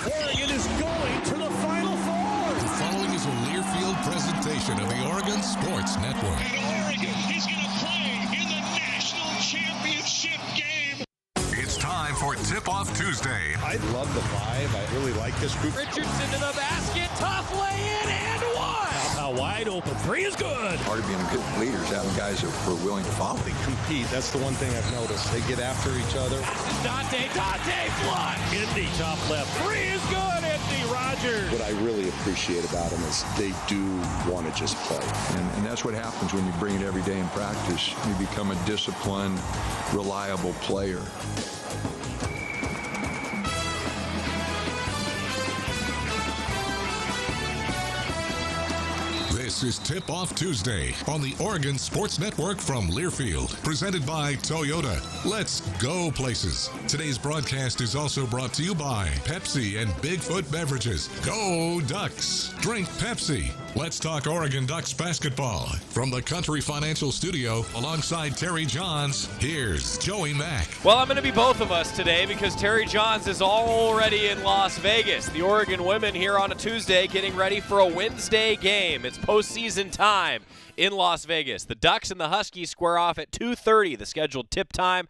Oregon is going to the Final Four. The following is a Learfield presentation of the Oregon Sports Network. And Oregon is going to play in the national championship game. It's time for Tip-Off Tuesday. I love the vibe. I really like this group. Richardson to the basket. Tough lay-in and one. A wide open three is good. Part of being a good leader is having guys who are willing to follow. They compete. That's the one thing I've noticed. They get after each other. Dante flush. Indy top left. Three is good. Anthony Rogers. What I really appreciate about them is they do want to just play. And that's what happens when you bring it every day in practice. You become a disciplined, reliable player. This is Tip-Off Tuesday on the Oregon Sports Network from Learfield, presented by Toyota. Let's go places. Today's broadcast is also brought to you by Pepsi and Bigfoot Beverages. Go Ducks! Drink Pepsi. Let's talk Oregon Ducks basketball. From the Country Financial Studio, alongside Terry Jonz, here's Joey Mack. Well, I'm going to be both of us today because Terry Jonz is already in Las Vegas. The Oregon women here on a Tuesday getting ready for a Wednesday game. It's postseason time in Las Vegas. The Ducks and the Huskies square off at 2:30, the scheduled tip time.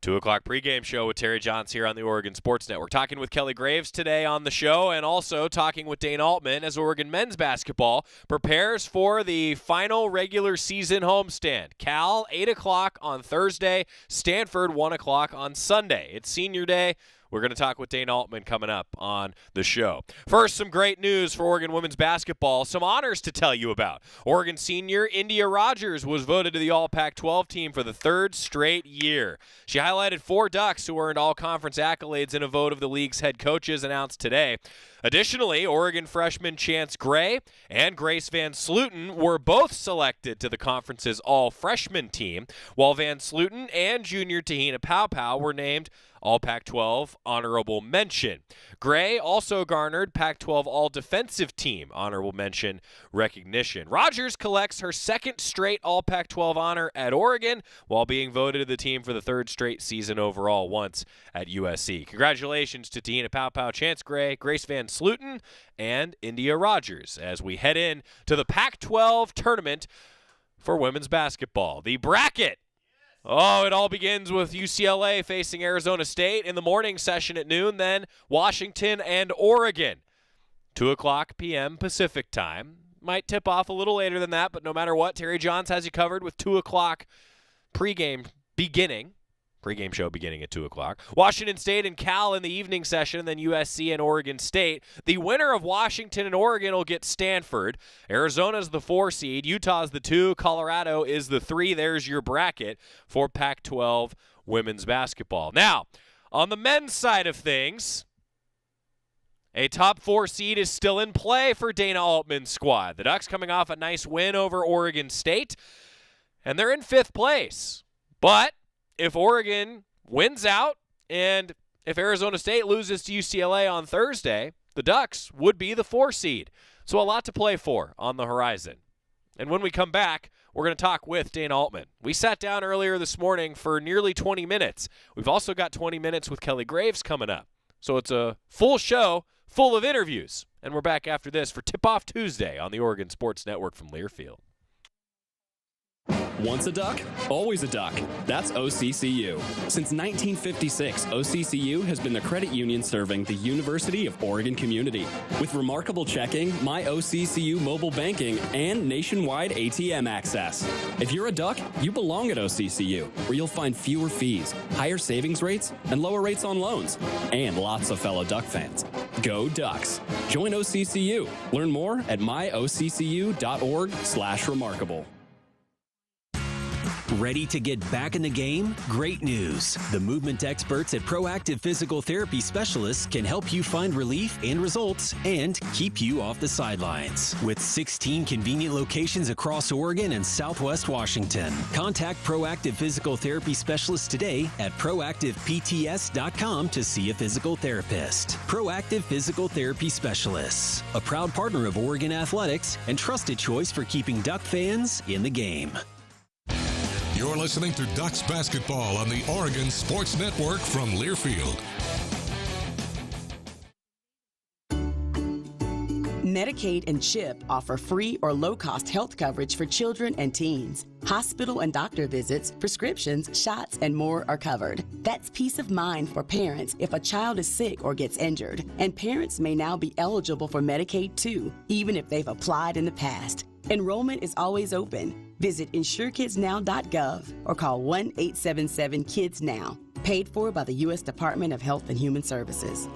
2 o'clock pregame show with Terry Jonz here on the Oregon Sports Network. Talking with Kelly Graves today on the show, and also talking with Dana Altman as Oregon men's basketball prepares for the final regular season homestand. Cal, 8 o'clock on Thursday. Stanford, 1 o'clock on Sunday. It's senior day. We're going to talk with Dana Altman coming up on the show. First, some great news for Oregon women's basketball. Some honors to tell you about. Oregon senior India Rogers was voted to the All-Pac-12 team for the third straight year. She highlighted 4 Ducks who earned all-conference accolades in a vote of the league's head coaches announced today. Additionally, Oregon freshman Chance Gray and Grace Van Sluten were both selected to the conference's all-freshman team, while Van Sluten and junior Tahina Paopao were named All-Pac-12 honorable mention. Gray also garnered Pac-12 all-defensive team honorable mention recognition. Rogers collects her second straight All-Pac-12 honor at Oregon while being voted to the team for the third straight season overall, once at USC. Congratulations to Tahina Paopao, Chance Gray, Grace Van Sluten, and India Rogers as we head in to the Pac-12 tournament for women's basketball. The bracket. Oh, it all begins with UCLA facing Arizona State in the morning session at noon, then Washington and Oregon. 2 o'clock p.m. Pacific time. Might tip off a little later than that, but no matter what, Terry Jonz has you covered with 2 o'clock pregame beginning. Pregame show beginning at 2 o'clock. Washington State and Cal in the evening session, then USC and Oregon State. The winner of Washington and Oregon will get Stanford. Arizona's the 4 seed. Utah's the 2. Colorado is the 3. There's your bracket for Pac-12 women's basketball. Now, on the men's side of things, a top 4 seed is still in play for Dana Altman's squad. The Ducks coming off a nice win over Oregon State, and they're in 5th place. But if Oregon wins out and if Arizona State loses to UCLA on Thursday, the Ducks would be the 4 seed. So a lot to play for on the horizon. And when we come back, we're going to talk with Dana Altman. We sat down earlier this morning for nearly 20 minutes. We've also got 20 minutes with Kelly Graves coming up. So it's a full show full of interviews. And we're back after this for Tip-Off Tuesday on the Oregon Sports Network from Learfield. Once a duck, always a duck. That's OCCU. Since 1956, OCCU has been the credit union serving the University of Oregon community. With remarkable checking, My OCCU mobile banking, and nationwide ATM access. If you're a duck, you belong at OCCU, where you'll find fewer fees, higher savings rates, and lower rates on loans. And lots of fellow Duck fans. Go Ducks. Join OCCU. Learn more at myoccu.org/remarkable. Ready to get back in the game? Great news. The movement experts at Proactive Physical Therapy Specialists can help you find relief and results and keep you off the sidelines. With 16 convenient locations across Oregon and Southwest Washington. Contact Proactive Physical Therapy Specialists today at proactivepts.com to see a physical therapist. Proactive Physical Therapy Specialists, a proud partner of Oregon Athletics and trusted choice for keeping Duck fans in the game. You're listening to Ducks basketball on the Oregon Sports Network from Learfield. Medicaid and CHIP offer free or low-cost health coverage for children and teens. Hospital and doctor visits, prescriptions, shots, and more are covered. That's peace of mind for parents if a child is sick or gets injured. And parents may now be eligible for Medicaid too, even if they've applied in the past. Enrollment is always open. Visit insurekidsnow.gov or call 1-877-KIDS-NOW. Paid for by the U.S. Department of Health and Human Services.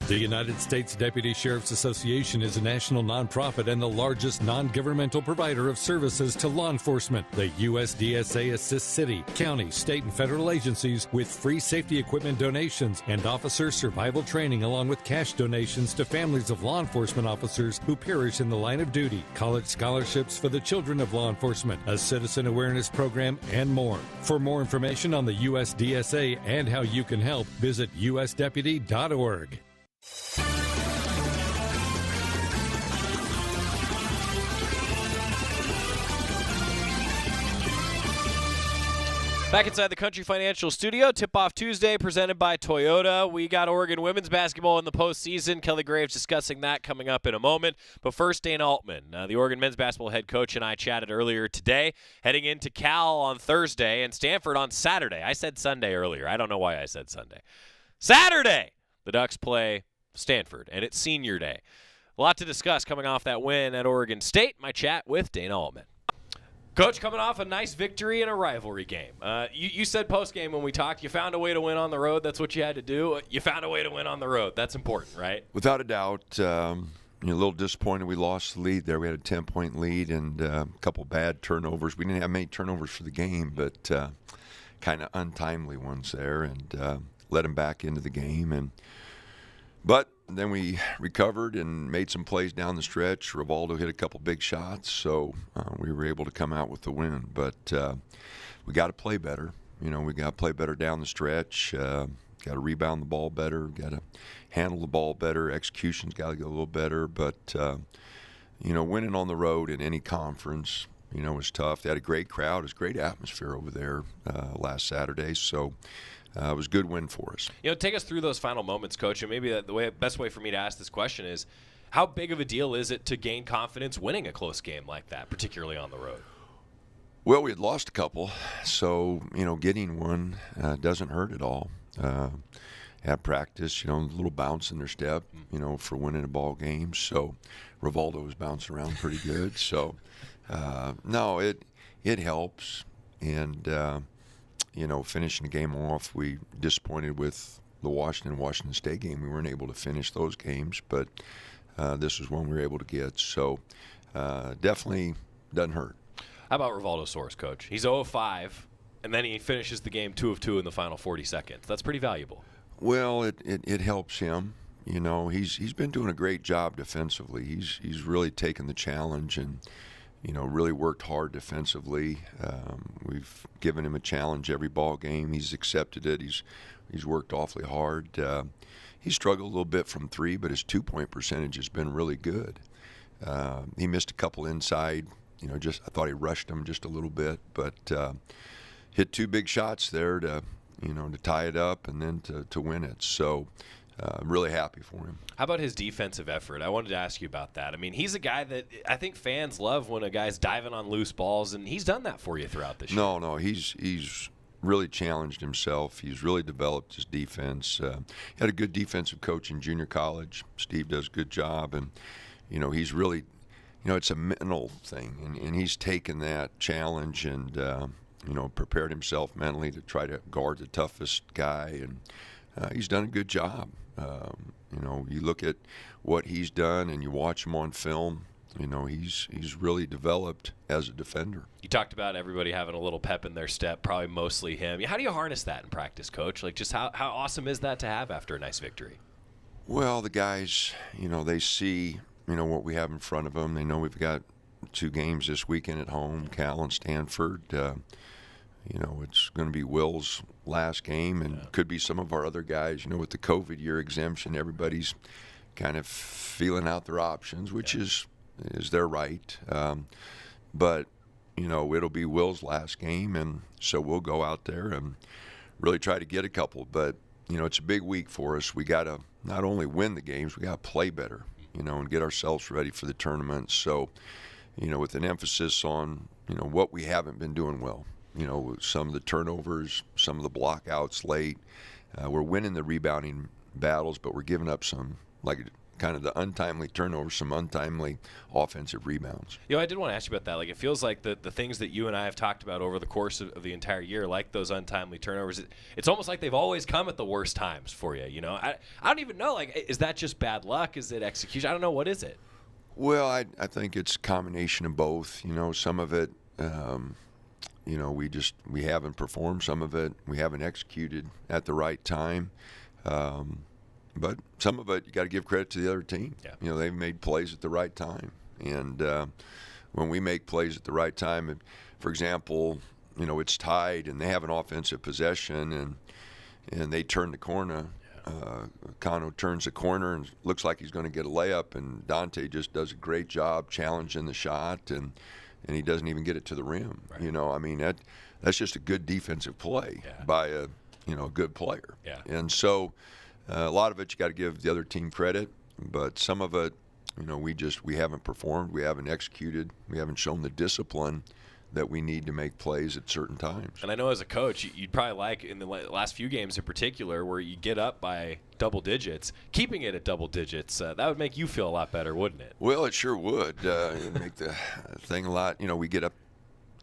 The United States Deputy Sheriff's Association is a national nonprofit and the largest non-governmental provider of services to law enforcement. The USDSA assists city, county, state, and federal agencies with free safety equipment donations and officer survival training, along with cash donations to families of law enforcement officers who perish in the line of duty, college scholarships for the children of law enforcement, a citizen awareness program, and more. For more information on the USDSA and how you can help, visit usdeputy.org. Back inside the Country Financial Studio, Tip-Off Tuesday presented by Toyota. We got Oregon women's basketball in the postseason. Kelly Graves discussing that coming up in a moment. But first, Dana Altman, the Oregon men's basketball head coach, and I chatted earlier today, heading into Cal on Thursday and Stanford on Saturday. I said Sunday earlier. I don't know why I said Sunday. Saturday, the Ducks play Stanford, and it's senior day. A lot to discuss coming off that win at Oregon State. My chat with Dana Altman. Coach, coming off a nice victory in a rivalry game. You said post-game when we talked, you found a way to win on the road. That's what you had to do. You found a way to win on the road. That's important, right? Without a doubt. A little disappointed we lost the lead there. We had a 10-point lead and a couple bad turnovers. We didn't have many turnovers for the game, but kind of untimely ones there, and let them back into the game. But then we recovered and made some plays down the stretch. Rivaldo hit a couple big shots, so we were able to come out with the win. But we got to play better. We got to play better down the stretch. Got to rebound the ball better. Got to handle the ball better. Execution's got to go a little better. But winning on the road in any conference, was tough. They had a great crowd. It was a great atmosphere over there last Saturday. So. It was a good win for us. Take us through those final moments, Coach. And maybe the best way for me to ask this question is, how big of a deal is it to gain confidence winning a close game like that, particularly on the road? Well, we had lost a couple, so getting one doesn't hurt at all. Had practice, a little bounce in their step, for winning a ball game. So Rivaldo was bouncing around pretty good. So no, it helps, and. Finishing the game off, we disappointed with the Washington State game. We weren't able to finish those games, but this was one we were able to get. So definitely doesn't hurt. How about Rivaldo's source, Coach? He's 0 of 5, and then he finishes the game 2 of 2 in the final 40 seconds. That's pretty valuable. Well, it helps him. He's been doing a great job defensively. He's really taken the challenge and. Really worked hard defensively. We've given him a challenge every ball game. He's accepted it. He's worked awfully hard. He struggled a little bit from three, but his 2-point percentage has been really good. He missed a couple inside. I thought he rushed them just a little bit, but hit 2 big shots there to tie it up and then to win it. So. I'm really happy for him. How about his defensive effort? I wanted to ask you about that. I mean, he's a guy that I think fans love when a guy's diving on loose balls, and he's done that for you throughout this year. No, he's really challenged himself. He's really developed his defense. He had a good defensive coach in junior college. Steve does a good job, and he's really, it's a mental thing, and he's taken that challenge and prepared himself mentally to try to guard the toughest guy, and he's done a good job. You look at what he's done and you watch him on film, he's really developed as a defender. You talked about everybody having a little pep in their step, probably mostly him. How do you harness that in practice, Coach? Like, just how awesome is that to have after a nice victory? Well, the guys, they see, what we have in front of them. They know we've got 2 games this weekend at home, Cal and Stanford. It's going to be Will's last game and could be some of our other guys. With the COVID year exemption, everybody's kind of feeling out their options, which is their right. But, it'll be Will's last game, and so we'll go out there and really try to get a couple. But, it's a big week for us. We got to not only win the games, we got to play better, and get ourselves ready for the tournament. So, with an emphasis on, what we haven't been doing well, some of the turnovers, some of the blockouts late. We're winning the rebounding battles, but we're giving up some, like kind of the untimely turnovers, some untimely offensive rebounds. I did want to ask you about that. Like, it feels like the things that you and I have talked about over the course of the entire year, like those untimely turnovers, it's almost like they've always come at the worst times for you. I don't even know. Like, is that just bad luck? Is it execution? I don't know. What is it? Well, I think it's a combination of both. Some of it, we haven't performed. Some of it we haven't executed at the right time. But some of it, you got to give credit to the other team. Yeah. They've made plays at the right time. And when we make plays at the right time, for example, it's tied and they have an offensive possession and they turn the corner. Kano turns the corner and looks like he's going to get a layup, and Dante just does a great job challenging the shot, and he doesn't even get it to the rim. Right. That's just a good defensive play by a good player. Yeah. And so a lot of it you got to give the other team credit, but some of it, we haven't performed, we haven't executed, we haven't shown the discipline that we need to make plays at certain times. And I know as a coach, you'd probably like in the last few games in particular where you get up by double digits, keeping it at double digits, that would make you feel a lot better, wouldn't it? Well, it sure would. It'd make the thing a lot. We get up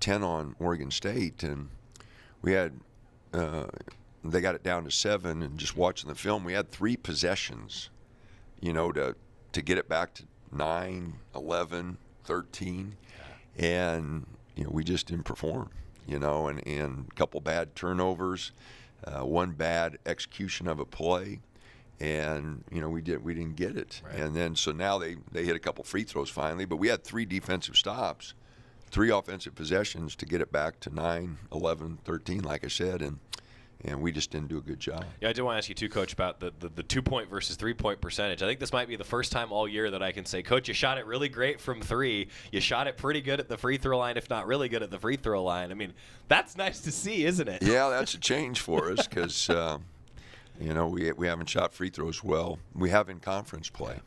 10 on Oregon State, and we had they got it down to 7, and just watching the film, we had 3 possessions, to get it back to 9, 11, 13, and we just didn't perform, and a couple bad turnovers, one bad execution of a play, and we didn't get it. Right. And then so now they hit a couple free throws finally, but we had 3 defensive stops, 3 offensive possessions to get it back to 9, 11, 13, like I said, and we just didn't do a good job. Yeah, I did want to ask you too, Coach, about the 2-point versus 3-point percentage. I think this might be the first time all year that I can say, Coach, you shot it really great from 3. You shot it pretty good at the free throw line, if not really good at the free throw line. I mean, that's nice to see, isn't it? Yeah, that's a change for us because, we haven't shot free throws well. We have in conference play.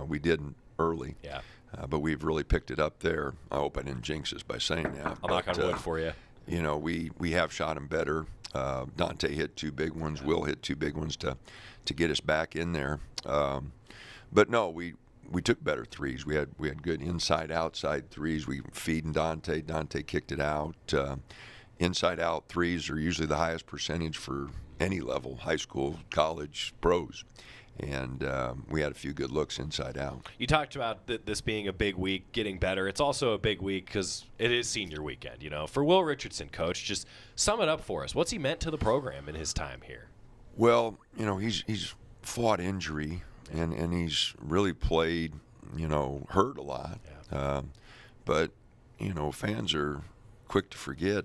We didn't early. Yeah. But we've really picked it up there. I hope I didn't jinx us by saying that. I'll knock on wood for you. We have shot them better. Dante hit 2 big ones. Will hit 2 big ones to get us back in there. But no, we took better threes. We had good inside-outside threes. We feeding Dante. Dante kicked it out. Inside-out threes are usually the highest percentage for any level, high school, college, pros. And we had a few good looks inside out. You talked about this being a big week, getting better. It's also a big week because it is senior weekend. For Will Richardson, Coach, just sum it up for us. What's he meant to the program in his time here? Well, he's fought injury and he's really played, hurt a lot. Yeah. But fans are quick to forget.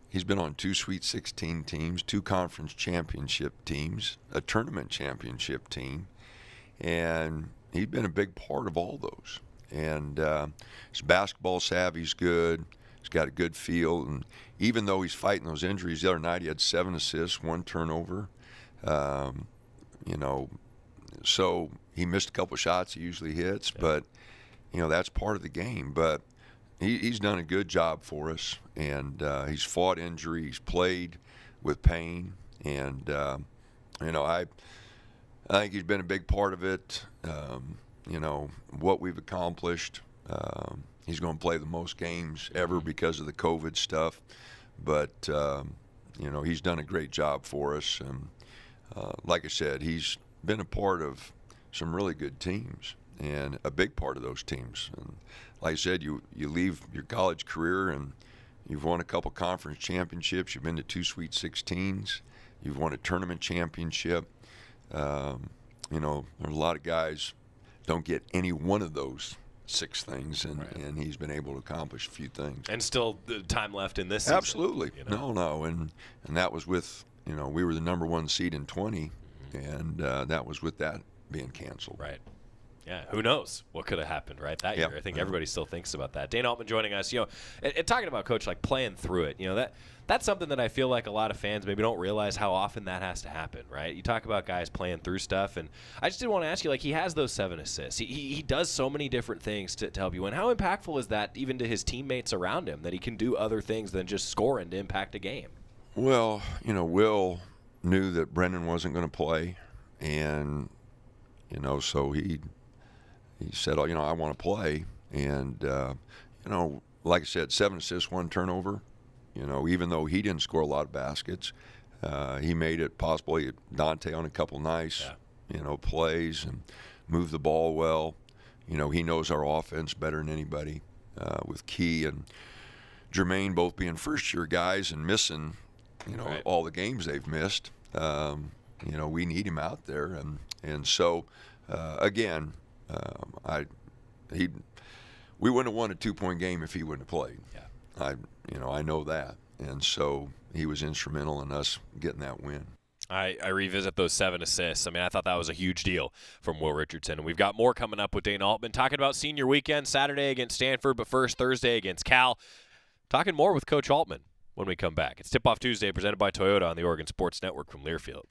He's been on 2 Sweet 16 teams, 2 conference championship teams, a tournament championship team, and he's been a big part of all those. And his basketball savvy's good. He's got a good feel, and even though he's fighting those injuries, the other night he had 7 assists, 1 turnover. So he missed a couple shots he usually hits, but that's part of the game. But he's done a good job for us, and he's fought injury. He's played with pain, and I think he's been a big part of it. What we've accomplished. He's going to play the most games ever because of the COVID stuff, but he's done a great job for us, and like I said, he's been a part of some really good teams and a big part of those teams. And like I said, you leave your college career and you've won a couple conference championships. You've been to 2 Sweet 16s. You've won a tournament championship. There's a lot of guys don't get any one of those 6 things, and he's been able to accomplish a few things. And still time left in this season. Absolutely. No. And that was with, we were the number 1 seed in 20, and that was with that being canceled. Right. Yeah, who knows what could have happened that year. I think everybody still thinks about that. Dana Altman joining us, and talking about, Coach, like playing through it. That's something that I feel like a lot of fans maybe don't realize how often that has to happen, right? You talk about guys playing through stuff, and I just did want to ask you, like, he has those 7 assists. He does so many different things to help you. And how impactful is that even to his teammates around him, that he can do other things than just scoring to impact a game? Well, Will knew that Brendan wasn't going to play, and, so he said, I want to play. And, like I said, 7 assists, 1 turnover. Even though he didn't score a lot of baskets, he made it possible. Dante on a couple nice, plays and moved the ball well. He knows our offense better than anybody, with Key and Jermaine both being first-year guys and missing, all the games they've missed. We need him out there. And so, again, we wouldn't have won a 2-point game if he wouldn't have played. Yeah. I know that. And so he was instrumental in us getting that win. I revisit those 7 assists. I thought that was a huge deal from Will Richardson. And we've got more coming up with Dana Altman, talking about senior weekend, Saturday against Stanford, but first Thursday against Cal. Talking more with Coach Altman when we come back. It's Tip-Off Tuesday, presented by Toyota on the Oregon Sports Network from Learfield.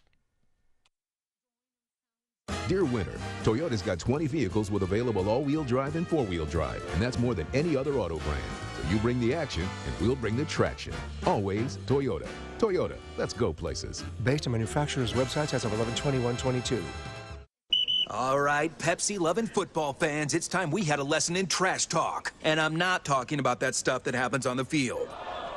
Dear winter, Toyota's got 20 vehicles with available all-wheel drive and 4-wheel drive, and that's more than any other auto brand. So you bring the action, and we'll bring the traction. Always Toyota. Toyota, let's go places. Based on manufacturer's websites as of 11/21/22. All right, Pepsi-loving football fans, it's time we had a lesson in trash talk. And I'm not talking about that stuff that happens on the field.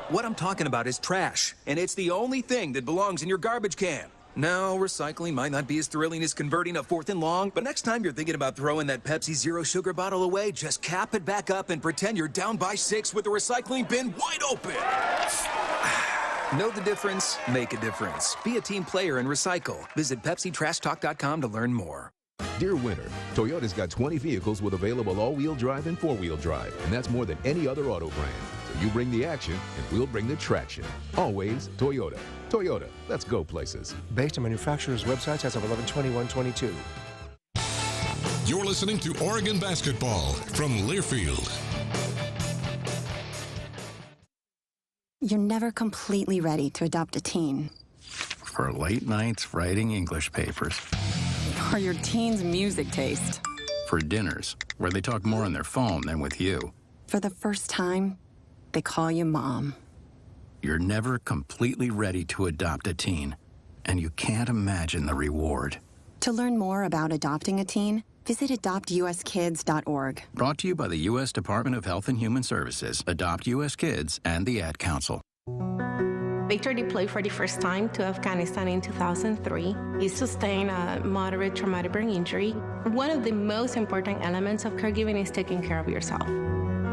What I'm talking about is trash, and it's the only thing that belongs in your garbage can. Now, recycling might not be as thrilling as converting a 4th and long, but next time you're thinking about throwing that Pepsi Zero Sugar bottle away, just cap it back up and pretend you're down by 6 with the recycling bin wide open. Know the difference? Make a difference. Be a team player and recycle. Visit PepsiTrashTalk.com to learn more. Dear winter, Toyota's got 20 vehicles with available all-wheel drive and 4-wheel drive, and that's more than any other auto brand. So you bring the action, and we'll bring the traction. Always Toyota. Toyota, let's go places. Based on manufacturer's websites as of 11/21/22. You're listening to Oregon Basketball from Learfield. You're never completely ready to adopt a teen. For late nights writing English papers. Or your teen's music taste. For dinners, where they talk more on their phone than with you. For the first time, they call you mom. You're never completely ready to adopt a teen, and you can't imagine the reward. To learn more about adopting a teen, visit adoptuskids.org. Brought to you by the U.S. Department of Health and Human Services, Adopt U.S. Kids, and the Ad Council. Victor deployed for the first time to Afghanistan in 2003. He sustained a moderate traumatic brain injury. One of the most important elements of caregiving is taking care of yourself.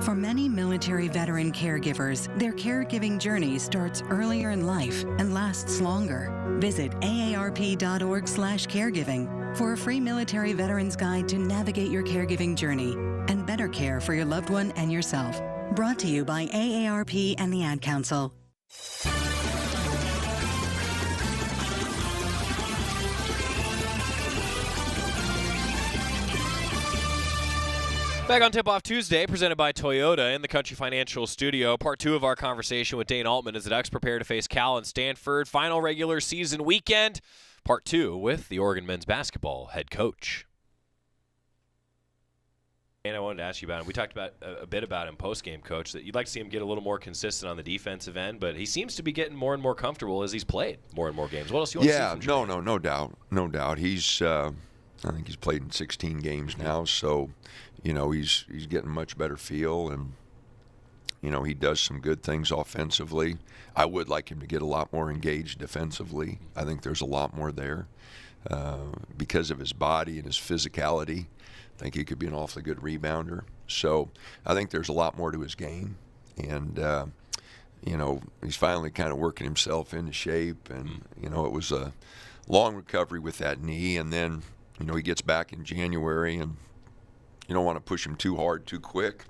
For many military veteran caregivers, their caregiving journey starts earlier in life and lasts longer. Visit aarp.org/caregiving for a free military veterans guide to navigate your caregiving journey and better care for your loved one and yourself. Brought to you by AARP and the Ad Council. Back on Tip-Off Tuesday, presented by Toyota in the Country Financial Studio. Part 2 of our conversation with Dana Altman as the Ducks prepare to face Cal and Stanford. Final regular season weekend. Part 2 with the Oregon men's basketball head coach. And I wanted to ask you about him. We talked about a bit about him post-game, Coach, that you'd like to see him get a little more consistent on the defensive end, but he seems to be getting more and more comfortable as he's played more and more games. What else do you want to see from Jermaine? No doubt. He's, I think he's played in 16 games now, so he's getting much better feel, and he does some good things offensively. I would like him to get a lot more engaged defensively. I think there's a lot more there because of his body and his physicality. I think he could be an awfully good rebounder. So I think there's a lot more to his game, and he's finally kind of working himself into shape. And it was a long recovery with that knee, and then he gets back in January, and you don't want to push him too hard too quick.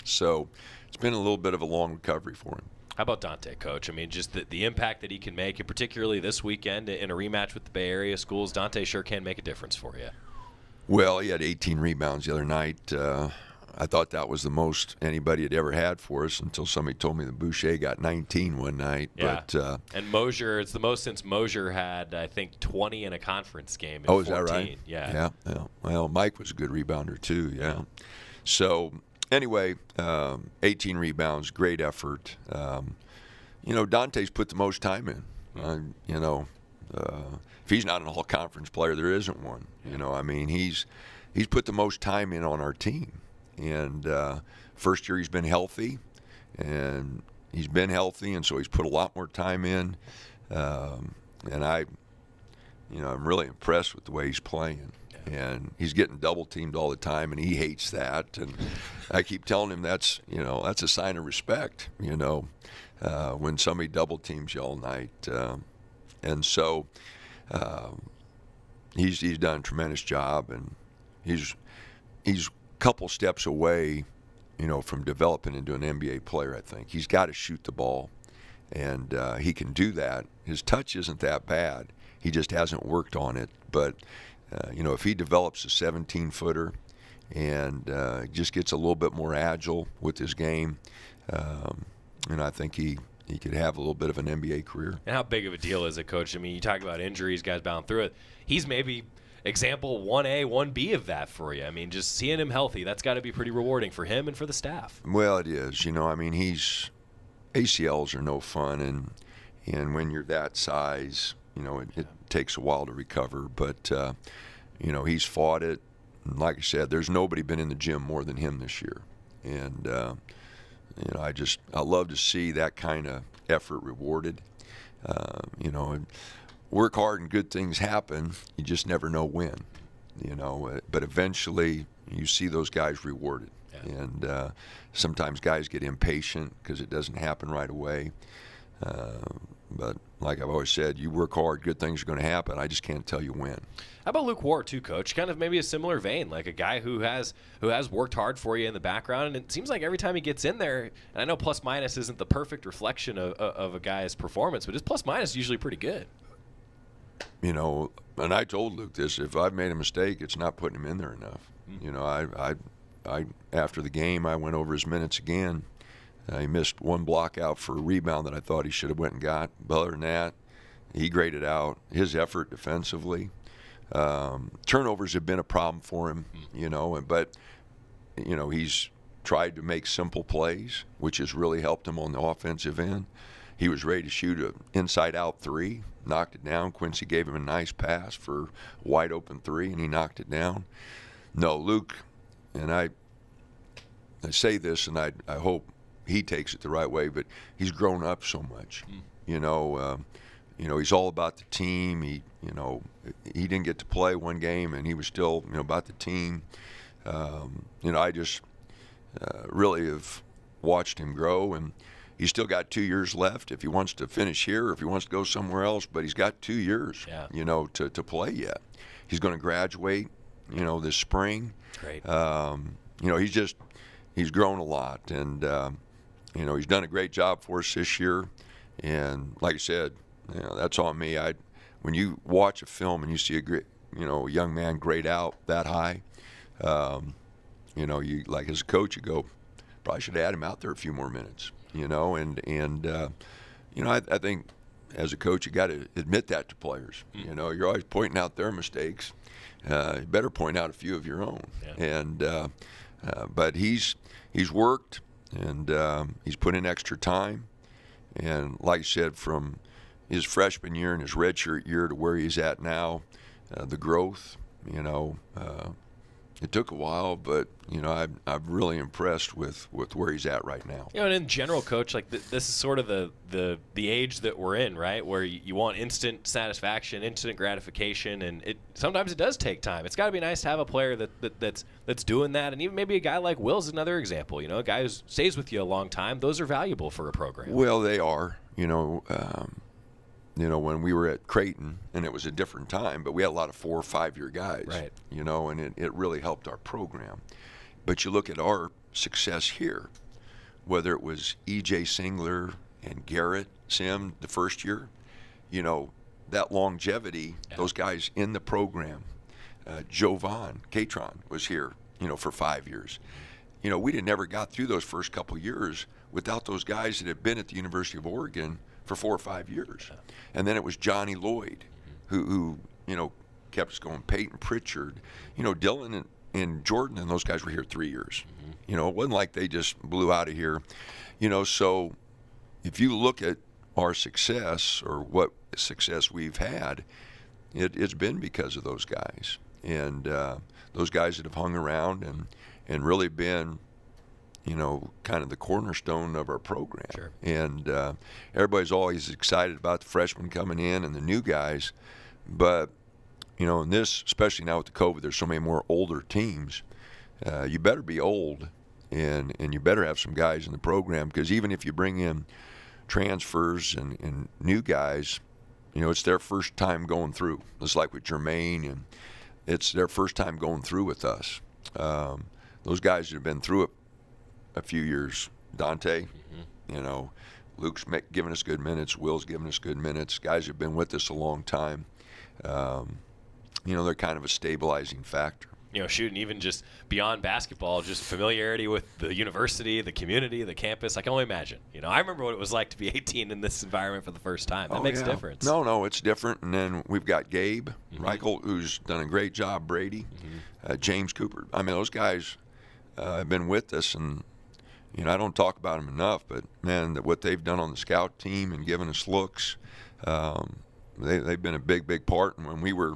So it's been a little bit of a long recovery for him. How about Dante, Coach? I mean, just the impact that he can make, and particularly this weekend in a rematch with the Bay Area schools, Dante sure can make a difference for you. Well, he had 18 rebounds the other night. I thought that was the most anybody had ever had for us until somebody told me that Boucher got 19 one night. Yeah. But, and Mosier, it's the most since Mosier had, I think, 20 in a conference game in 14. Is that right? Yeah. Well, Mike was a good rebounder too, yeah. So, anyway, 18 rebounds, great effort. Dante's put the most time in. If he's not an all-conference player, there isn't one. He's put the most time in on our team. And first year he's been healthy, and so he's put a lot more time in. And I'm really impressed with the way he's playing. And he's getting double teamed all the time, and he hates that. And I keep telling him that's a sign of respect. When somebody double teams you all night, and so he's done a tremendous job, and he's a couple steps away, from developing into an NBA player. I think he's got to shoot the ball, and he can do that. His touch isn't that bad. He just hasn't worked on it. But if he develops a 17-footer and just gets a little bit more agile with his game, I think he could have a little bit of an NBA career. And how big of a deal is it, Coach? I mean, you talk about injuries, guys bound through it. He's maybe example 1A, 1B of that for you. I mean, just seeing him healthy, that's got to be pretty rewarding for him and for the staff. Well, it is. ACLs are no fun, and when you're that size, it takes a while to recover. But, he's fought it. And like I said, there's nobody been in the gym more than him this year. And, I love to see that kind of effort rewarded. Work hard and good things happen. You just never know when, But eventually, you see those guys rewarded. Yeah. And sometimes guys get impatient because it doesn't happen right away. But like I've always said, you work hard, good things are going to happen. I just can't tell you when. How about Luke Ward too, Coach? Kind of maybe a similar vein, like a guy who has worked hard for you in the background, and it seems like every time he gets in there, and I know plus minus isn't the perfect reflection of a guy's performance, but his plus minus is usually pretty good. And I told Luke this: if I've made a mistake, it's not putting him in there enough. I after the game, I went over his minutes again. He missed one block out for a rebound that I thought he should have went and got. But other than that, he graded out his effort defensively. Turnovers have been a problem for him, but he's tried to make simple plays, which has really helped him on the offensive end. He was ready to shoot an inside-out three, knocked it down. Quincy gave him a nice pass for a wide-open three, and he knocked it down. No, Luke, and I say this, and I hope he takes it the right way, but he's grown up so much. He's all about the team. He didn't get to play one game, and he was still, about the team. I just really have watched him grow, and he's still got 2 years left if he wants to finish here or if he wants to go somewhere else, but he's got 2 years, to play yet. He's going to graduate, this spring. Great. He's grown a lot, and he's done a great job for us this year. And like I said, that's on me. When you watch a film and you see a young man grade out that high, you like as a coach, you go, probably should add him out there a few more minutes. I think as a coach, you got to admit that to players. You're always pointing out their mistakes. You better point out a few of your own. Yeah. But he's worked, and he's put in extra time. And like I said, from his freshman year and his redshirt year to where he's at now, the growth, it took a while, but I'm really impressed with where he's at right now. And in general, Coach, like this is sort of the age that we're in, right? Where you want instant satisfaction, instant gratification, and sometimes it does take time. It's got to be nice to have a player that's doing that, and even maybe a guy like Will's another example. A guy who stays with you a long time. Those are valuable for a program. Well, they are. When we were at Creighton, and it was a different time, but we had a lot of 4 or 5 year guys, right? And it really helped our program. But you look at our success here, whether it was E.J. Singler and Garrett Sim the first year, that longevity, those guys in the program, Jovan Catron was here, for 5 years. We never got through those first couple years without those guys that had been at the University of Oregon for 4 or 5 years. And then it was Johnny Lloyd, who kept us going. Peyton Pritchard, Dylan and Jordan and those guys were here 3 years. It wasn't like they just blew out of here. So if you look at our success or what success we've had, it's been because of those guys. And those guys that have hung around and really been, kind of the cornerstone of our program. Sure. And everybody's always excited about the freshmen coming in and the new guys. But, in this, especially now with the COVID, there's so many more older teams. You better be old, and you better have some guys in the program, because even if you bring in transfers and new guys, it's their first time going through. It's like with Jermaine, and it's their first time going through with us. Those guys that have been through it a few years, Dante, Luke's giving us good minutes, Will's giving us good minutes, guys have been with us a long time. They're kind of a stabilizing factor. Shooting even just beyond basketball, just familiarity with the university, the community, the campus. I can only imagine. I remember what it was like to be 18 in this environment for the first time. That makes a difference. No, it's different. And then we've got Gabe Reichel, who's done a great job, Brady, James Cooper. I mean, those guys have been with us, and I don't talk about them enough, but, man, what they've done on the scout team and giving us looks, they've been a big, big part. And when we were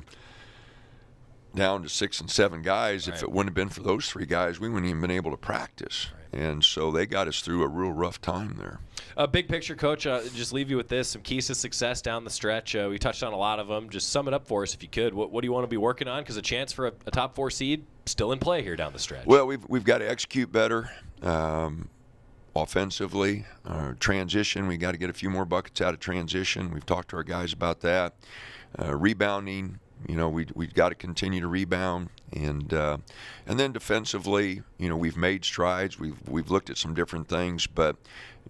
down to 6 and 7 guys, if it wouldn't have been for those 3 guys, we wouldn't even been able to practice. And so they got us through a real rough time there. Big picture, Coach, just leave you with this, some keys to success down the stretch. We touched on a lot of them. Just sum it up for us if you could. What do you want to be working on? Because a chance for a top 4 seed still in play here down the stretch. Well, we've got to execute better offensively. Transition, we got to get a few more buckets out of transition. We've talked to our guys about that. Rebounding, we've got to continue to rebound, and then defensively, we've made strides. We've looked at some different things, but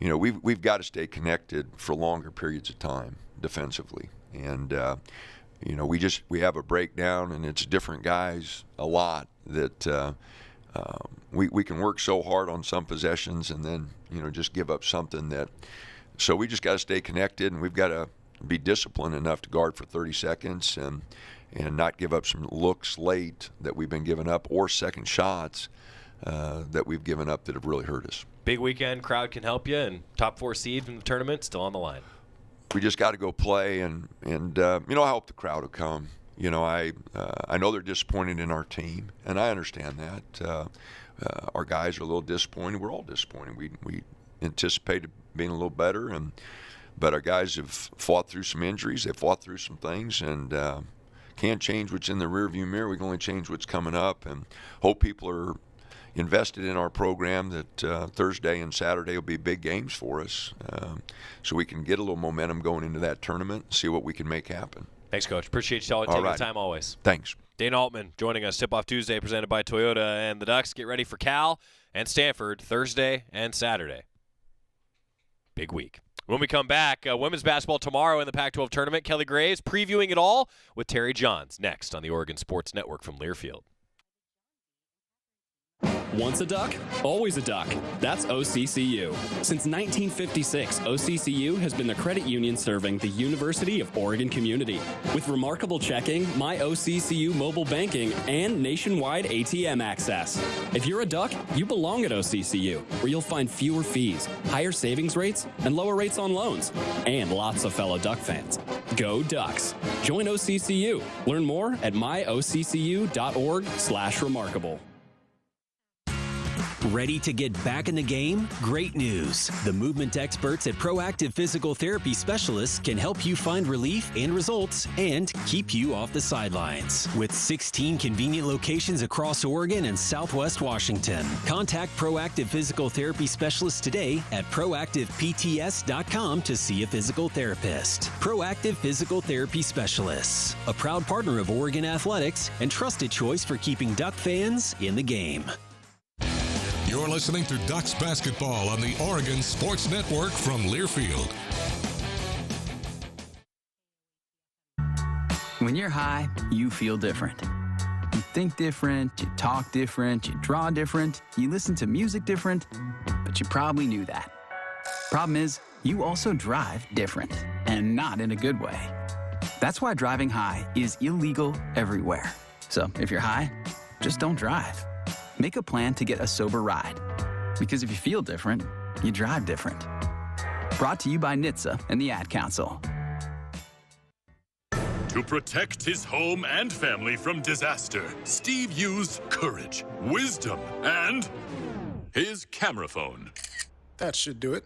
we've got to stay connected for longer periods of time defensively. And we have a breakdown, and it's different guys a lot that we can work so hard on some possessions and then just give up something that. So we just got to stay connected, and we've got to be disciplined enough to guard for 30 seconds and not give up some looks late that we've been giving up, or second shots that we've given up that have really hurt us. Big weekend, crowd can help you, and top 4 seed in the tournament still on the line. We just got to go play, and I hope the crowd will come. I know they're disappointed in our team, and I understand that. Our guys are a little disappointed. We're all disappointed. We anticipated being a little better, but our guys have fought through some injuries. They've fought through some things, and can't change what's in the rearview mirror. We can only change what's coming up, and hope people are invested in our program, that Thursday and Saturday will be big games for us, so we can get a little momentum going into that tournament and see what we can make happen. Thanks, Coach. Appreciate you all taking the time always. Thanks. Dana Altman joining us, Tip-Off Tuesday, presented by Toyota and the Ducks. Get ready for Cal and Stanford Thursday and Saturday. Big week. When we come back, women's basketball tomorrow in the Pac-12 tournament. Kelly Graves previewing it all with Terry Jonz next on the Oregon Sports Network from Learfield. Once a Duck, always a Duck. That's OCCU. Since 1956, OCCU has been the credit union serving the University of Oregon community. With remarkable checking, My OCCU mobile banking, and nationwide ATM access. If you're a Duck, you belong at OCCU, where you'll find fewer fees, higher savings rates, and lower rates on loans. And lots of fellow Duck fans. Go Ducks. Join OCCU. Learn more at myoccu.org/remarkable. Ready to get back in the game? Great news. The movement experts at Proactive Physical Therapy Specialists can help you find relief and results and keep you off the sidelines. With 16 convenient locations across Oregon and Southwest Washington. Contact Proactive Physical Therapy Specialists today at proactivepts.com to see a physical therapist. Proactive Physical Therapy Specialists, a proud partner of Oregon Athletics and trusted choice for keeping Duck fans in the game. You're listening to Ducks basketball on the Oregon Sports Network from Learfield. When you're high, you feel different. think different, you talk different, you draw different, you listen to music different, but you probably knew that. Problem is, you also drive different, and not in a good way. That's why driving high is illegal everywhere. So if you're high, just don't drive. Make a plan to get a sober ride. Because if you feel different, you drive different. Brought to you by NHTSA and the Ad Council. To protect his home and family from disaster, Steve used courage, wisdom, and his camera phone. That should do it.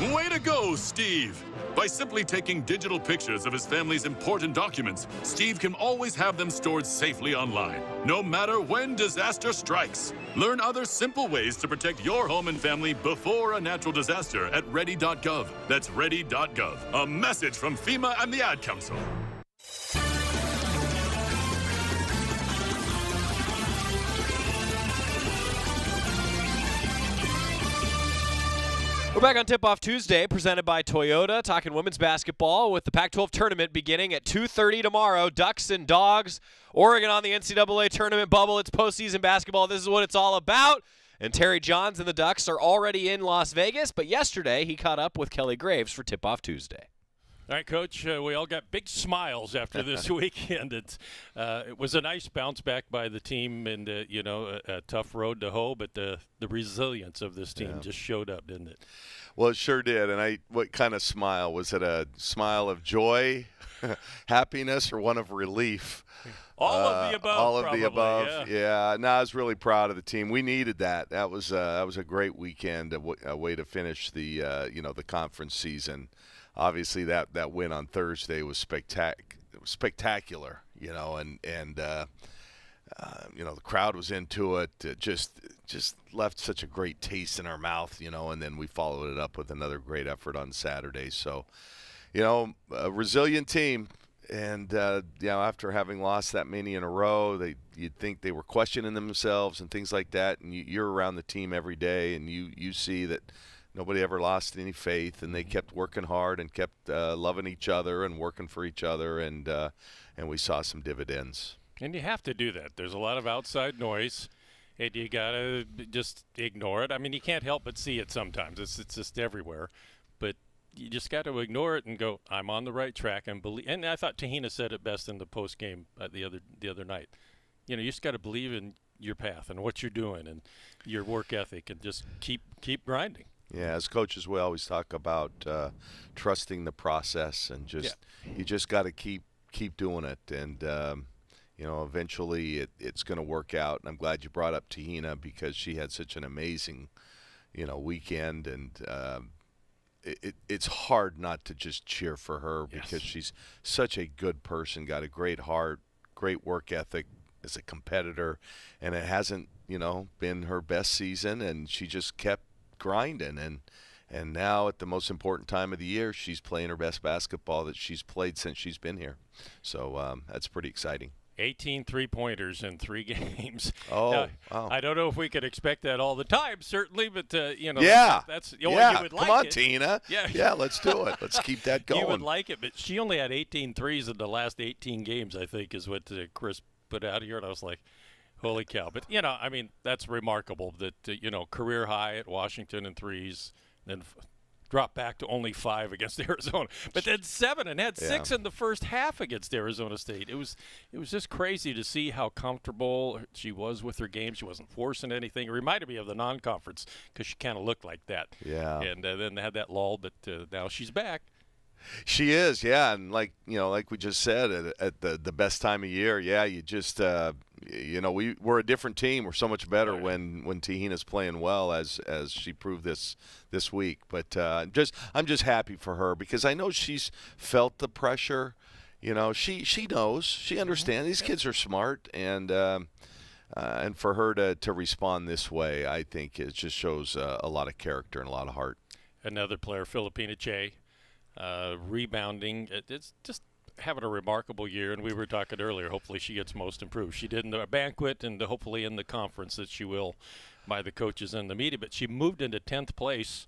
Way to go, Steve! By simply taking digital pictures of his family's important documents, Steve can always have them stored safely online, no matter when disaster strikes. Learn other simple ways to protect your home and family before a natural disaster at ready.gov. That's ready.gov. A message from FEMA and the Ad Council. We're back on Tip-Off Tuesday, presented by Toyota, talking women's basketball with the Pac-12 tournament beginning at 2:30 tomorrow. Ducks and Dogs, Oregon on the NCAA tournament bubble. It's postseason basketball. This is what it's all about. And Terry Jonz and the Ducks are already in Las Vegas, but yesterday he caught up with Kelly Graves for Tip-Off Tuesday. All right, Coach, we all got big smiles after this weekend. It was a nice bounce back by the team and, a tough road to hoe, but the resilience of this team just showed up, didn't it? Well, it sure did. And what kind of smile? Was it a smile of joy, happiness, or one of relief? All of the above. All of probably, the above. Yeah. No, I was really proud of the team. We needed that. That was a great weekend, a way to finish the the conference season. Obviously, that win on Thursday was spectacular. And the crowd was into it. It just left such a great taste in our mouth. And then we followed it up with another great effort on Saturday. So, a resilient team. And after having lost that many in a row, you'd think they were questioning themselves and things like that. And you're around the team every day, and you see that nobody ever lost any faith, and they kept working hard and kept loving each other and working for each other, and we saw some dividends. And you have to do that. There's a lot of outside noise, and you got to just ignore it. I mean, you can't help but see it sometimes. It's just everywhere. But you just got to ignore it and go, I'm on the right track, and believe. And I thought Tahina said it best in the post game the other night. You just got to believe in your path and what you're doing and your work ethic, and just keep grinding. Yeah, as coaches, we always talk about trusting the process, and you just got to keep doing it, and eventually it's going to work out. And I'm glad you brought up Tahina, because she had such an amazing, weekend, and it's hard not to just cheer for her, because she's such a good person, got a great heart, great work ethic as a competitor, and it hasn't been her best season, and she just kept grinding, and now at the most important time of the year, she's playing her best basketball that she's played since she's been here. So that's pretty exciting. 18 three-pointers in 3 games. Oh, now, wow. I don't know if we could expect that all the time, certainly, but that's you would Come like on, it. Tina. Yeah, let's do it. Let's keep that going. You would like it, but she only had 18 threes in the last 18 games, I think, is what Chris put out here, and I was like, holy cow. But, that's remarkable that, career high at Washington in threes, then dropped back to only 5 against Arizona. But then 7 and had 6 in the first half against Arizona State. It was just crazy to see how comfortable she was with her game. She wasn't forcing anything. It reminded me of the non-conference, because she kind of looked like that. Yeah. And then they had that lull, but now she's back. She is, yeah, and like we just said, at the best time of year, you just we're a different team. We're so much better when Tahina's playing well, as she proved this week. But I'm just happy for her, because I know she's felt the pressure. She knows, she understands. These kids are smart, and for her to respond this way, I think it just shows a lot of character and a lot of heart. Another player, Filipina Che. Rebounding, it's just having a remarkable year, and we were talking earlier, hopefully she gets most improved. She did in the banquet, and hopefully in the conference that she will, by the coaches and the media, but she moved into 10th place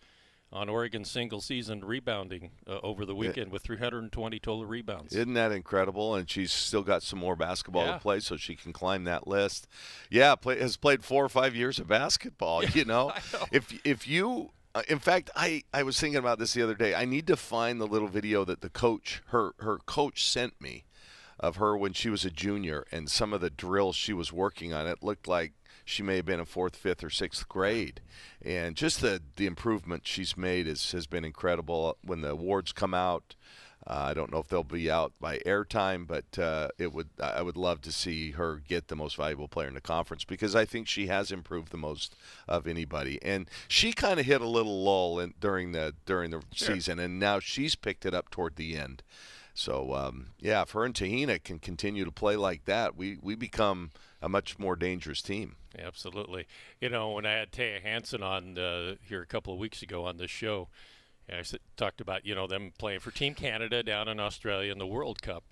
on Oregon's single-season rebounding over the weekend with 320 total rebounds. Isn't that incredible? And she's still got some more basketball to play, so she can climb that list. Has played 4 or 5 years of basketball. You know, if you, in fact, I was thinking about this the other day. I need to find the little video that the coach, her coach, sent me of her when she was a junior, and some of the drills she was working on. It looked like she may have been in 4th, 5th, or 6th grade. And just the improvement she's made has been incredible. When the awards come out, I don't know if they'll be out by airtime, but I would love to see her get the most valuable player in the conference, because I think she has improved the most of anybody. And she kind of hit a little lull during the season, and now she's picked it up toward the end. So, if her and Tahina can continue to play like that, we become a much more dangerous team. Absolutely. You know, when I had Taya Hansen on here a couple of weeks ago on this show, I talked about, them playing for Team Canada down in Australia in the World Cup.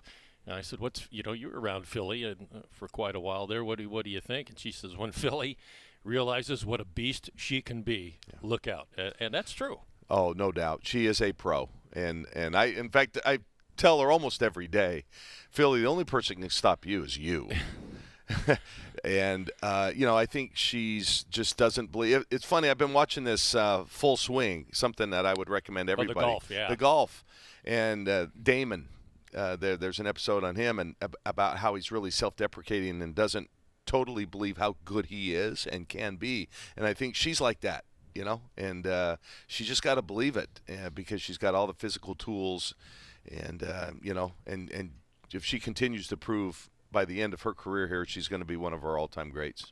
And I said, you were around Philly and for quite a while there. What do you think? And she says, when Philly realizes what a beast she can be, look out. And that's true. Oh, no doubt. She is a pro. And in fact, I tell her almost every day, Philly, the only person who can stop you is you. And, I think she's just doesn't believe. It's funny, I've been watching this Full Swing, something that I would recommend everybody. The golf, yeah. The golf. And Damon, there's an episode on him and about how he's really self-deprecating and doesn't totally believe how good he is and can be. And I think she's like that, and she just got to believe it because she's got all the physical tools. And, and if she continues to prove by the end of her career here, she's going to be one of our all-time greats.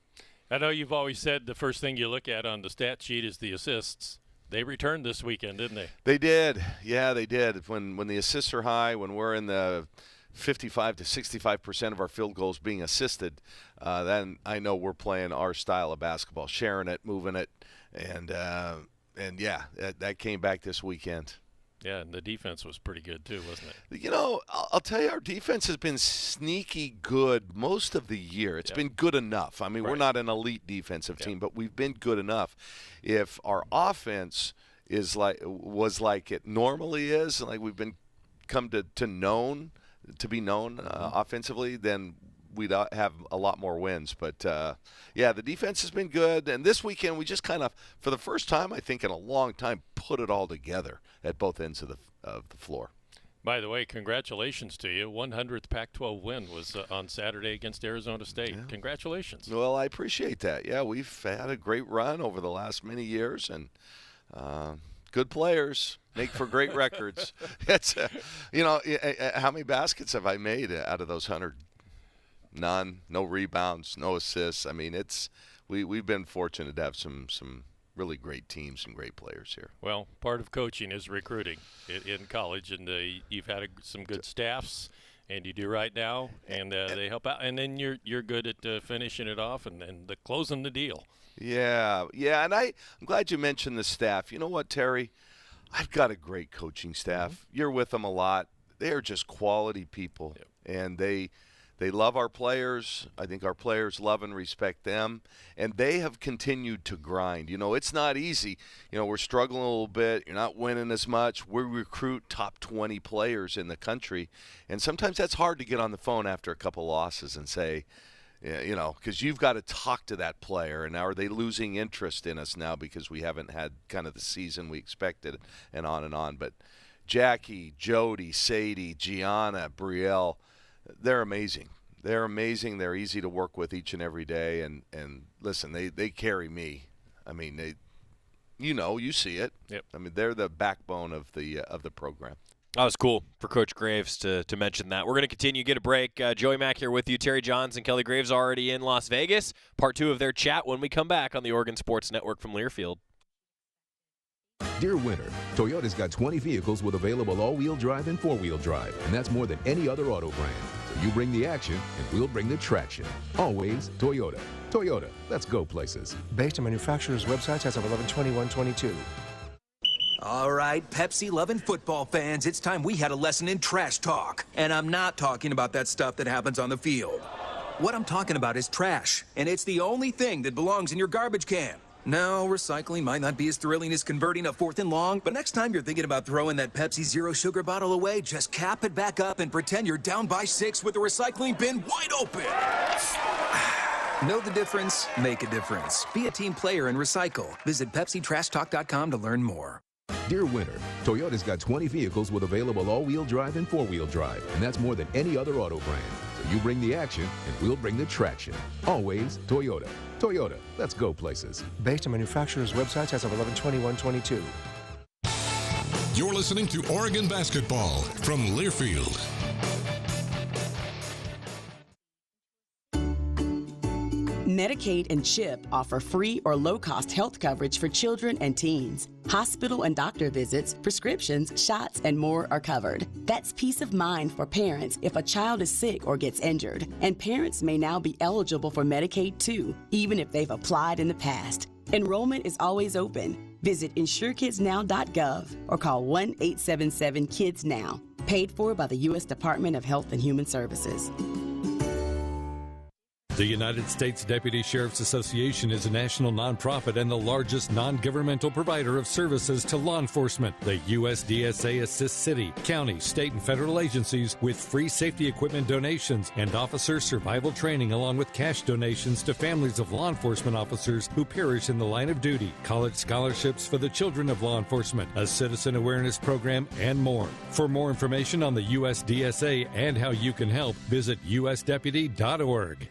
I know you've always said the first thing you look at on the stat sheet is the assists. They returned this weekend, didn't they? They did. Yeah, they did. When the assists are high, when we're in the 55 to 65% of our field goals being assisted, then I know we're playing our style of basketball, sharing it, moving it, and that came back this weekend. Yeah, and the defense was pretty good too, wasn't it? I'll tell you, our defense has been sneaky good most of the year. It's been good enough. I mean, we're not an elite defensive team, but we've been good enough. If our offense was like it normally is, like we've been come to be known offensively, then we'd have a lot more wins. But, the defense has been good. And this weekend we just kind of, for the first time, I think, in a long time, put it all together at both ends of the floor. By the way, congratulations to you. 100th Pac-12 win was on Saturday against Arizona State. Yeah. Congratulations. Well, I appreciate that. Yeah, we've had a great run over the last many years, and good players make for great records. It's, how many baskets have I made out of those 100? None. No rebounds, no assists. I mean, we've been fortunate to have some really great teams and great players here. Well, part of coaching is recruiting in college, and you've had some good staffs, and you do right now, and they help out. And then you're good at finishing it off and closing the deal. Yeah, and I'm glad you mentioned the staff. You know what, Terry? I've got a great coaching staff. Mm-hmm. You're with them a lot. They are just quality people, and they love our players. I think our players love and respect them. And they have continued to grind. It's not easy. We're struggling a little bit. You're not winning as much. We recruit top 20 players in the country. And sometimes that's hard to get on the phone after a couple losses and say, because you've got to talk to that player. And are they losing interest in us now because we haven't had kind of the season we expected, and on and on. But Jackie, Jody, Sadie, Gianna, Brielle, they're amazing. They're amazing. They're easy to work with each and every day. And listen, they carry me. I mean, you see it. Yep. I mean, they're the backbone of the program. That was cool for Coach Graves to mention that. We're going to continue, get a break. Joey Mack here with you. Terry Jonz and Kelly Graves already in Las Vegas. Part 2 of their chat when we come back on the Oregon Sports Network from Learfield. Dear winter, Toyota's got 20 vehicles with available all-wheel drive and four-wheel drive, and that's more than any other auto brand. So you bring the action, and we'll bring the traction. Always Toyota. Toyota, let's go places. Based on manufacturer's websites as of 11/21/22. All right, Pepsi-loving football fans, it's time we had a lesson in trash talk. And I'm not talking about that stuff that happens on the field. What I'm talking about is trash, and it's the only thing that belongs in your garbage can. No, recycling might not be as thrilling as converting a 4th and long, but next time you're thinking about throwing that Pepsi Zero Sugar bottle away, just cap it back up and pretend you're down by 6 with the recycling bin wide open. Know the difference? Make a difference. Be a team player and recycle. Visit PepsiTrashTalk.com to learn more. Dear winter, Toyota's got 20 vehicles with available all-wheel drive and four-wheel drive, and that's more than any other auto brand. So you bring the action, and we'll bring the traction. Always Toyota. Toyota, let's go places. Based on manufacturer's websites as of 11/21/22. You're listening to Oregon Basketball from Learfield. Medicaid and CHIP offer free or low-cost health coverage for children and teens. Hospital and doctor visits, prescriptions, shots, and more are covered. That's peace of mind for parents if a child is sick or gets injured. And parents may now be eligible for Medicaid too, even if they've applied in the past. Enrollment is always open. Visit insurekidsnow.gov or call 1-877-KIDS-NOW. Paid for by the U.S. Department of Health and Human Services. The United States Deputy Sheriff's Association is a national nonprofit and the largest non-governmental provider of services to law enforcement. The USDSA assists city, county, state, and federal agencies with free safety equipment donations and officer survival training, along with cash donations to families of law enforcement officers who perish in the line of duty, college scholarships for the children of law enforcement, a citizen awareness program, and more. For more information on the USDSA and how you can help, visit usdeputy.org.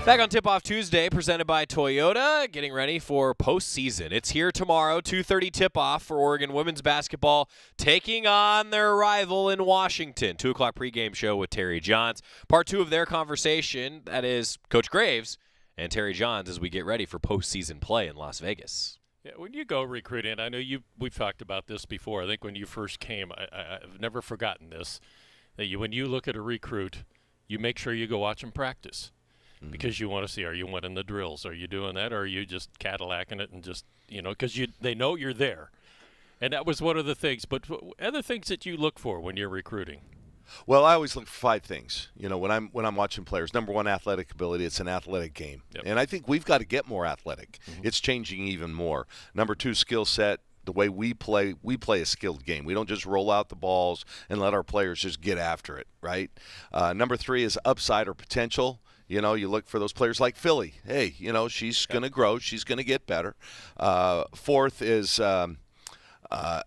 Back on Tip-Off Tuesday, presented by Toyota, getting ready for postseason. It's here tomorrow, 2:30 tip-off for Oregon women's basketball, taking on their rival in Washington. 2 o'clock pregame show with Terry Jonz. Part 2 of their conversation, that is Coach Graves and Terry Jonz, as we get ready for postseason play in Las Vegas. Yeah, when you go recruiting, I know we've talked about this before. I think when you first came, I've never forgotten this, that when you look at a recruit, you make sure you go watch them practice. Because you want to see, are you winning the drills? Are you doing that? Or are you just Cadillacing it and just, because they know you're there. And that was one of the things. But other things that you look for when you're recruiting? Well, I always look for 5 things. When I'm watching players. Number 1, athletic ability. It's an athletic game. Yep. And I think we've got to get more athletic. Mm-hmm. It's changing even more. Number 2, skill set. The way we play a skilled game. We don't just roll out the balls and let our players just get after it, right? Number 3 is upside or potential. You look for those players like Philly. Hey, she's going to grow. She's going to get better. 4th is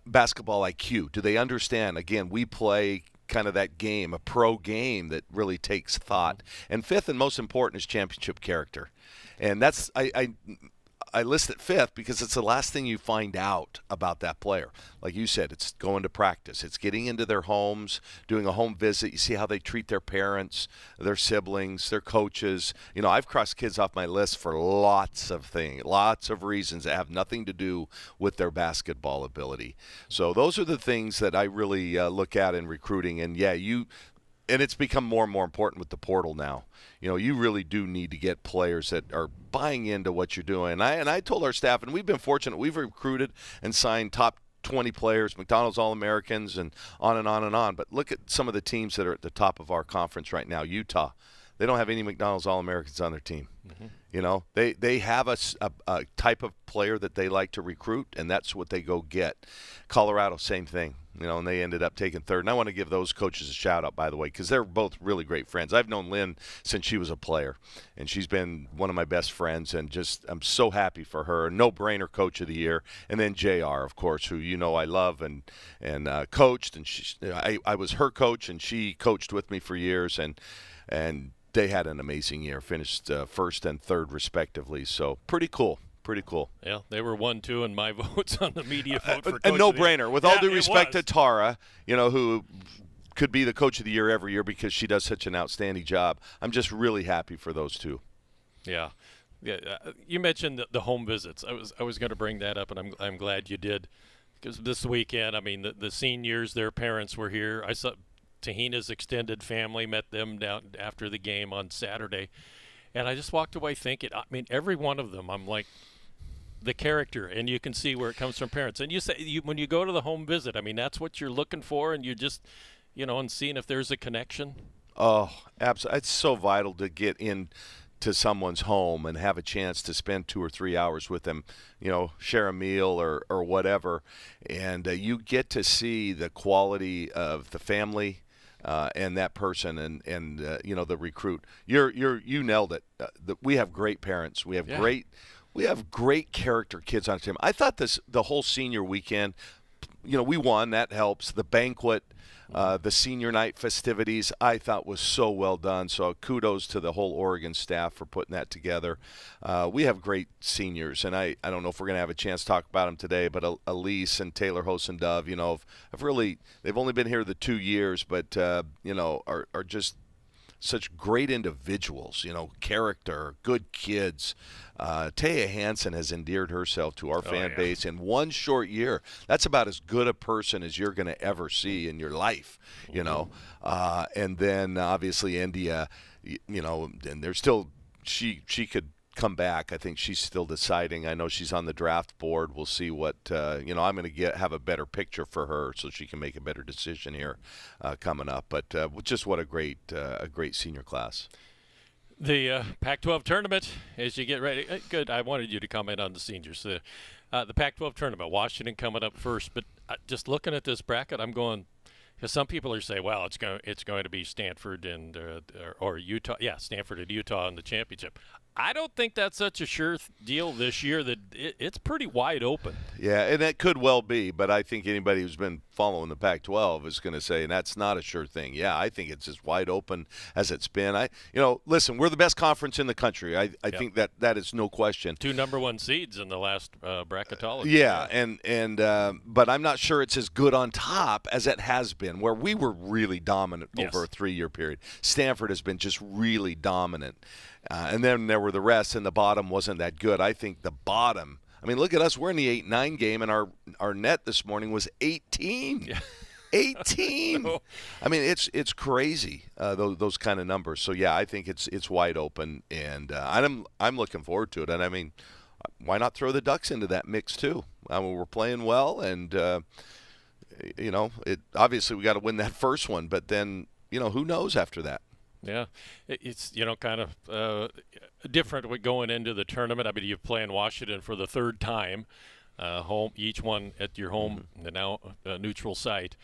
basketball IQ. Do they understand? Again, we play kind of that game, a pro game that really takes thought. And 5th and most important is championship character. And that's I list it 5th because it's the last thing you find out about that player. Like you said, it's going to practice. It's getting into their homes, doing a home visit. You see how they treat their parents, their siblings, their coaches. I've crossed kids off my list for lots of things, lots of reasons that have nothing to do with their basketball ability. So those are the things that I really look at in recruiting. And, and it's become more and more important with the portal now. You really do need to get players that are buying into what you're doing. And I told our staff, and we've been fortunate, we've recruited and signed top 20 players, McDonald's All-Americans, and on and on and on. But look at some of the teams that are at the top of our conference right now. Utah, they don't have any McDonald's All-Americans on their team. Mm-hmm. They have a type of player that they like to recruit, and that's what they go get. Colorado, same thing. And they ended up taking 3rd. And I want to give those coaches a shout-out, by the way, because they're both really great friends. I've known Lynn since she was a player, and she's been one of my best friends, and I'm so happy for her. No-brainer Coach of the Year. And then JR, of course, who I love and coached. And I was her coach, and she coached with me for years, and they had an amazing year, finished 1st and 3rd, respectively. So pretty cool. Pretty cool. Yeah, they were 1-2 in my votes on the media vote for Coach a no-brainer. With all due respect to Tara, who could be the Coach of the Year every year because she does such an outstanding job. I'm just really happy for those 2. Yeah. You mentioned the home visits. I was going to bring that up, and I'm glad you did, because this weekend, the seniors, their parents were here. I saw Tahina's extended family, met them down after the game on Saturday, and I just walked away thinking, every one of them, I'm like, the character, and you can see where it comes from parents. And you say when you go to the home visit, I mean, that's what you're looking for, and you just, and seeing if there's a connection. Oh, absolutely. It's so vital to get in to someone's home and have a chance to spend 2 or 3 hours with them, share a meal or whatever. And you get to see the quality of the family and that person and the recruit. You nailed it. We have great parents. We have great character kids on the team. I thought the whole senior weekend, we won. That helps. The banquet, the senior night festivities, I thought was so well done. So kudos to the whole Oregon staff for putting that together. We have great seniors, and I don't know if we're going to have a chance to talk about them today, but Elise and Taylor Hosendove, they've only been here the 2 years, but, are just such great individuals, character, good kids. Taya Hansen has endeared herself to our fan base in 1 short year. That's about as good a person as you're going to ever see in your life, and then obviously India, and there's still she could come back. I think she's still deciding. I know she's on the draft board. We'll see what I'm going to have a better picture for her so she can make a better decision here coming up. But just what a great senior class. The Pac-12 tournament, as you get ready. Good. I wanted you to comment on the seniors. The Pac-12 tournament, Washington coming up first. But just looking at this bracket, I'm going. Because some people are saying, well, it's going to be Stanford and or Utah. Yeah, Stanford and Utah in the championship. I don't think that's such a sure deal this year. That it's pretty wide open. Yeah, and it could well be, but I think anybody who's been following the Pac-12 is going to say, and that's not a sure thing. Yeah, I think it's as wide open as it's been. Listen, we're the best conference in the country. I think that is no question. 2 number 1 seeds in the last bracketology. Yeah, and but I'm not sure it's as good on top as it has been, where we were really dominant over a 3-year period. Stanford has been just really dominant. And then there were the rest, and the bottom wasn't that good. I think the bottom, look at us. We're in the 8-9 game, and our net this morning was 18. Yeah. 18. No. It's crazy, those kind of numbers. So, yeah, I think it's wide open, and I'm looking forward to it. And, why not throw the Ducks into that mix too? We're playing well, and, obviously we got to win that first one. But then, who knows after that? Yeah, it's kind of different going into the tournament. You're playing Washington for the 3rd time, home, each one at your home, and now neutral site.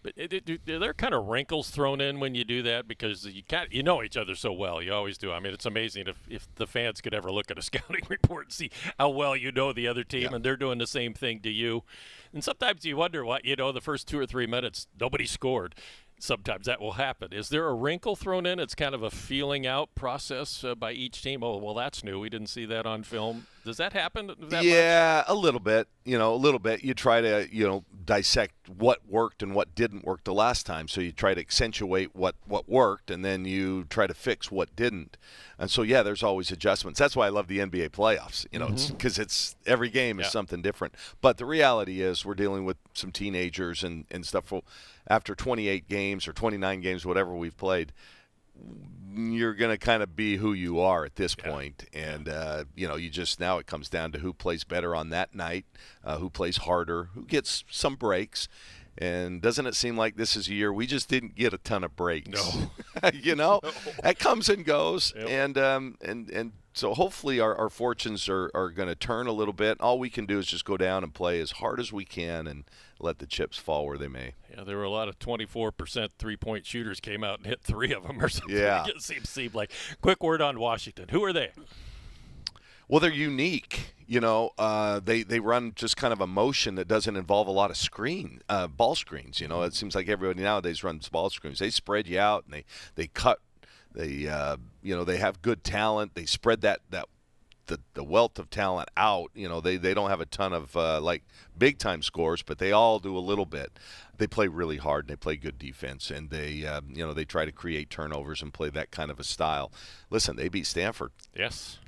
But are there kind of wrinkles thrown in when you do that, because you know each other so well? You always do. It's amazing if the fans could ever look at a scouting report and see how well you know the other team, and they're doing the same thing to you. And sometimes you wonder what the first 2 or 3 minutes nobody scored. Sometimes that will happen. Is there a wrinkle thrown in? It's kind of a feeling out process by each team. Oh, well, that's new. We didn't see that on film. Does that happen that much? A little bit. A little bit. You try to, dissect what worked and what didn't work the last time. So you try to accentuate what worked, and then you try to fix what didn't. And so, there's always adjustments. That's why I love the NBA playoffs, because it's every game is something different. But the reality is we're dealing with some teenagers and stuff. After 28 games or 29 games, whatever we've played, you're going to kind of be who you are at this point. And, now it comes down to who plays better on that night, who plays harder, who gets some breaks. And doesn't it seem like this is a year we just didn't get a ton of breaks? No. That comes and goes. Yep. And so hopefully our fortunes are going to turn a little bit. All we can do is just go down and play as hard as we can and let the chips fall where they may. Yeah, there were a lot of 24% three-point shooters came out and hit 3 of them or something. Yeah. It seemed like. Quick word on Washington. Who are they? Well, they're unique. They run just kind of a motion that doesn't involve a lot of ball screens. It seems like everybody nowadays runs ball screens. They spread you out, and they cut. They have good talent. They spread the wealth of talent out. They don't have a ton of big time scores, but they all do a little bit. They play really hard, and they play good defense, and they try to create turnovers and play that kind of a style. Listen, they beat Stanford. Yes.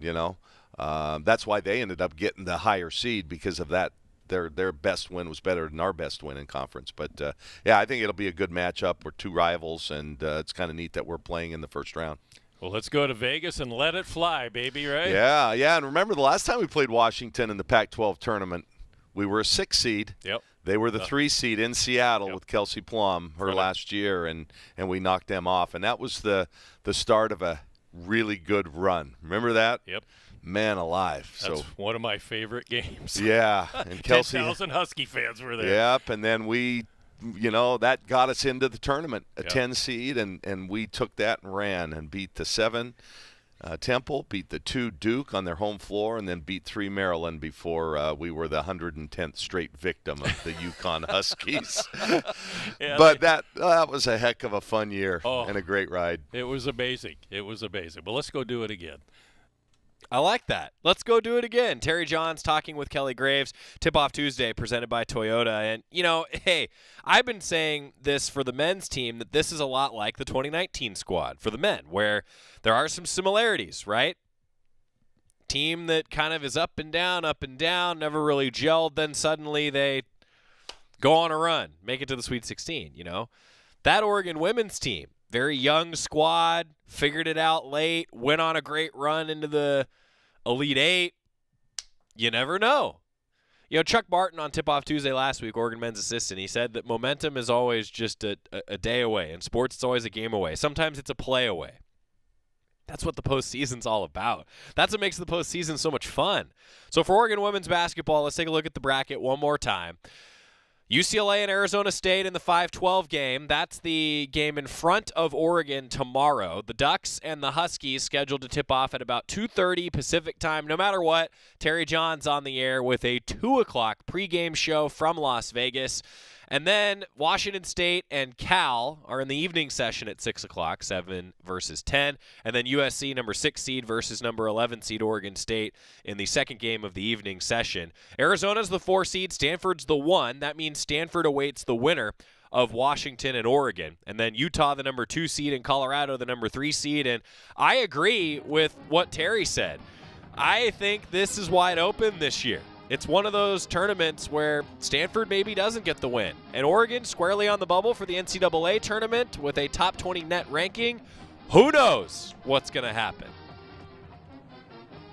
That's why they ended up getting the higher seed, because of that. Their best win was better than our best win in conference. But, I think it'll be a good matchup. We're 2 rivals, and it's kind of neat that we're playing in the first round. Well, let's go to Vegas and let it fly, baby, right? Yeah. And remember the last time we played Washington in the Pac-12 tournament, we were a 6 seed. Yep. They were the 3 seed in Seattle with Kelsey Plum last year, and we knocked them off. And that was the start of a really good run. Remember that? Yep. Man alive. That's one of my favorite games. Yeah. And Kelsey, 10,000 Husky fans were there. Yep. And then we, that got us into the tournament, a 10 seed, and we took that and ran and beat the 7 Temple, beat the 2 Duke on their home floor, and then beat 3 Maryland before we were the 110th straight victim of the UConn Huskies. But that was a heck of a fun year and a great ride. It was amazing. But let's go do it again. I like that. Let's go do it again. Terry Jonz talking with Kelly Graves. Tip-Off Tuesday presented by Toyota. And, hey, I've been saying this for the men's team, that this is a lot like the 2019 squad for the men, where there are some similarities, right? Team that kind of is up and down, never really gelled. Then suddenly they go on a run, make it to the Sweet 16, That Oregon women's team, very young squad, figured it out late, went on a great run into the Elite 8. You never know. Chuck Martin on Tip-Off Tuesday last week, Oregon men's assistant, he said that momentum is always just a day away. In sports, it's always a game away. Sometimes it's a play away. That's what the postseason's all about. That's what makes the postseason so much fun. So for Oregon women's basketball, let's take a look at the bracket one more time. UCLA and Arizona State in the 5-12 game. That's the game in front of Oregon tomorrow. The Ducks and the Huskies scheduled to tip off at about 2:30 Pacific time. No matter what, Terry Jonz on the air with a 2 o'clock pregame show from Las Vegas. And then Washington State and Cal are in the evening session at 6 o'clock, 7 versus 10. And then USC, number 6 seed, versus number 11 seed Oregon State in the second game of the evening session. Arizona's the 4 seed, Stanford's the 1. That means Stanford awaits the winner of Washington and Oregon. And then Utah, the number 2 seed, and Colorado, the number 3 seed. And I agree with what Terry said. I think this is wide open this year. It's one of those tournaments where Stanford maybe doesn't get the win. And Oregon squarely on the bubble for the NCAA tournament with a top 20 net ranking. Who knows what's going to happen?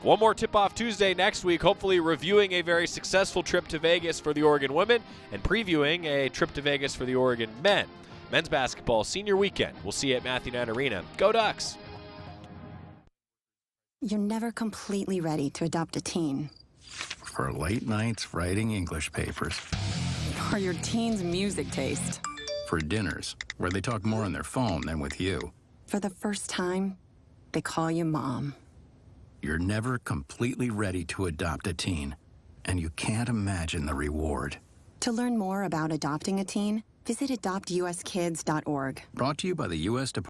One more Tip-Off Tuesday next week, hopefully reviewing a very successful trip to Vegas for the Oregon women and previewing a trip to Vegas for the Oregon men. Men's basketball senior weekend. We'll see you at Matthew Knight Arena. Go Ducks! You're never completely ready to adopt a teen. For late nights writing English papers. Or your teen's music taste. For dinners, where they talk more on their phone than with you. For the first time, they call you mom. You're never completely ready to adopt a teen, and you can't imagine the reward. To learn more about adopting a teen, visit adoptuskids.org. Brought to you by the U.S. Department